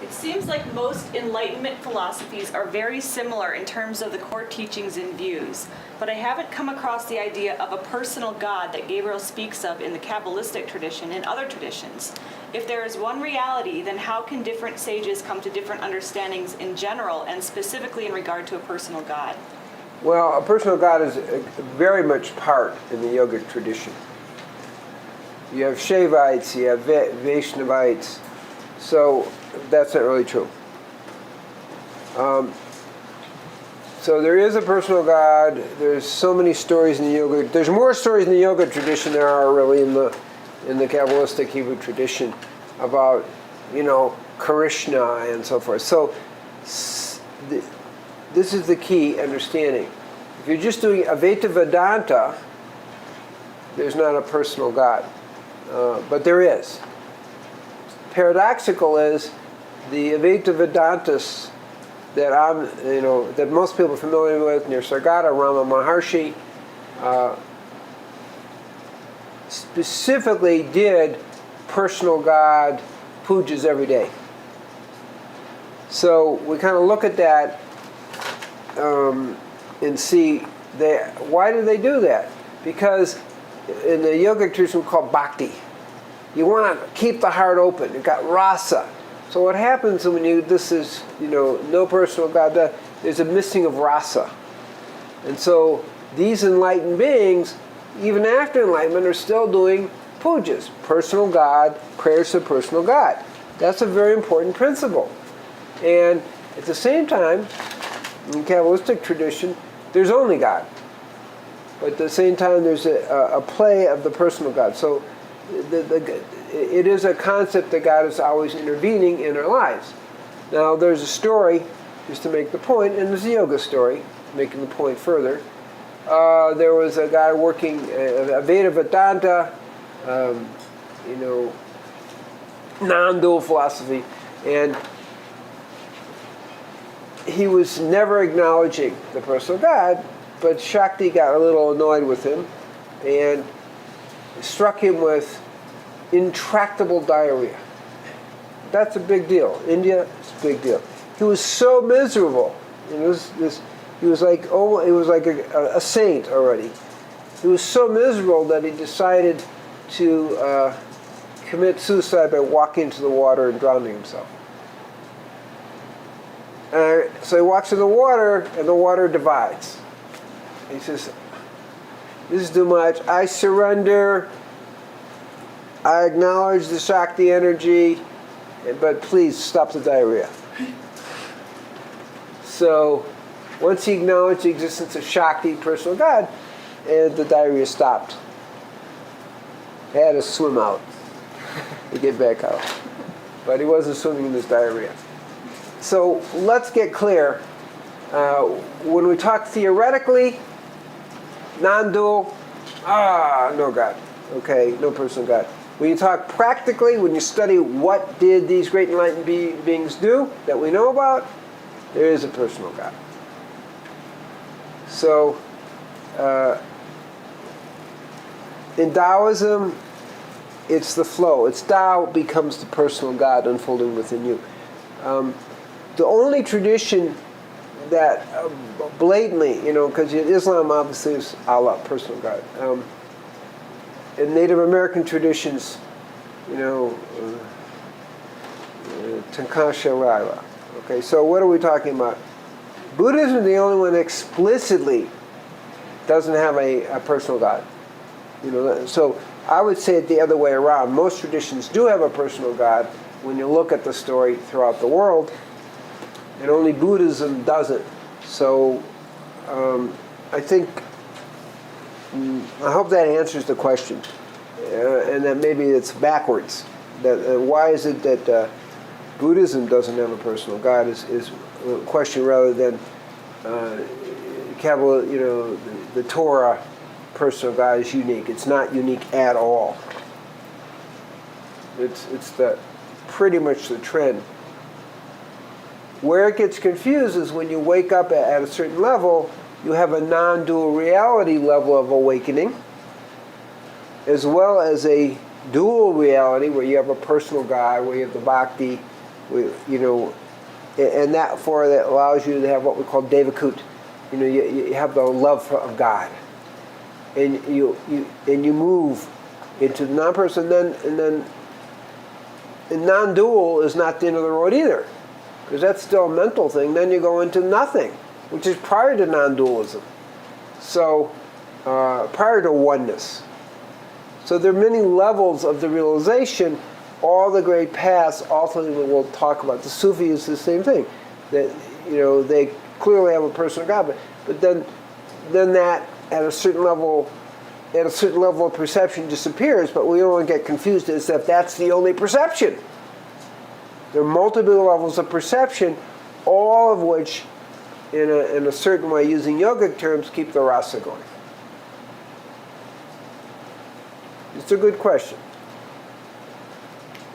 It seems like most Enlightenment philosophies are very similar in terms of the core teachings and views, but I haven't come across the idea of a personal God that Gabriel speaks of in the Kabbalistic tradition and other traditions. If there is one reality, then how can different sages come to different understandings in general and specifically in regard to a personal God? Well, a personal God is very much part in the yogic tradition. You have Shaivites, you have Vaishnavites, so that's not really true. So there is a personal God. There's so many stories in the yoga. There's more stories in the yoga tradition than there are really in the Kabbalistic Hebrew tradition about, Krishna and so forth. So this is the key understanding. If you're just doing Advaita Vedanta, there's not a personal God, but there is. Paradoxical is the Advaita Vedantists that that most people are familiar with, Nisargadatta, Rama Maharshi, specifically did personal God pujas every day. So we kind of look at that and see why do they do that? Because in the yogic tradition we call bhakti. You want to keep the heart open. You've got rasa. So what happens when this is, no personal God, there's a missing of rasa. And so these enlightened beings, even after enlightenment, are still doing pujas, personal God, prayers to personal God. That's a very important principle. And at the same time, in Kabbalistic tradition, there's only God. But at the same time, there's a play of the personal God. So it is a concept that God is always intervening in our lives. Now, there's a story, just to make the point, and there's a yoga story, making the point further. There was a guy working Advaita Vedanta, non-dual philosophy, and he was never acknowledging the personal God, but Shakti got a little annoyed with him and struck him with intractable diarrhea. That's a big deal. India, it's a big deal. He was so miserable. He was like a saint already. He was so miserable that he decided to commit suicide by walking into the water and drowning himself. So he walks in the water, and the water divides. He says, "This is too much. I surrender. I acknowledge the Shakti energy, but please stop the diarrhea." So once he acknowledged the existence of Shakti, personal God, and the diarrhea stopped. He had to swim out to get back out. But he wasn't swimming in this diarrhea. So let's get clear. When we talk theoretically, non-dual, no God. Okay, no personal God. When you talk practically, when you study what did these great enlightened beings do that we know about, there is a personal God. So, in Taoism, it's the flow. It's Tao becomes the personal God unfolding within you. The only tradition that blatantly, because Islam obviously is Allah, personal God. In Native American traditions, Tankasharala. Okay, so what are we talking about? Buddhism is the only one that explicitly doesn't have a personal God. So I would say it the other way around. Most traditions do have a personal God when you look at the story throughout the world, and only Buddhism doesn't. So I think, I hope that answers the question, and that maybe it's backwards. That why is it that Buddhism doesn't have a personal God is a question rather than Kabbalah. The Torah personal God is unique. It's not unique at all. It's pretty much the trend. Where it gets confused is when you wake up at a certain level, you have a non-dual reality level of awakening, as well as a dual reality where you have a personal God, where you have the bhakti, And that allows you to have what we call devakut. You have the love of God, and you move into the non-person, and then non-dual is not the end of the road either, because that's still a mental thing. Then you go into nothing, which is prior to non-dualism. So prior to oneness. So there are many levels of the realization. All the great paths ultimately will talk about. The Sufi is the same thing. That they clearly have a personal God, but then that at a certain level of perception disappears. But we don't want to get confused as if that's the only perception. There are multiple levels of perception, all of which, in a certain way, using yogic terms, keep the rasa going. It's a good question.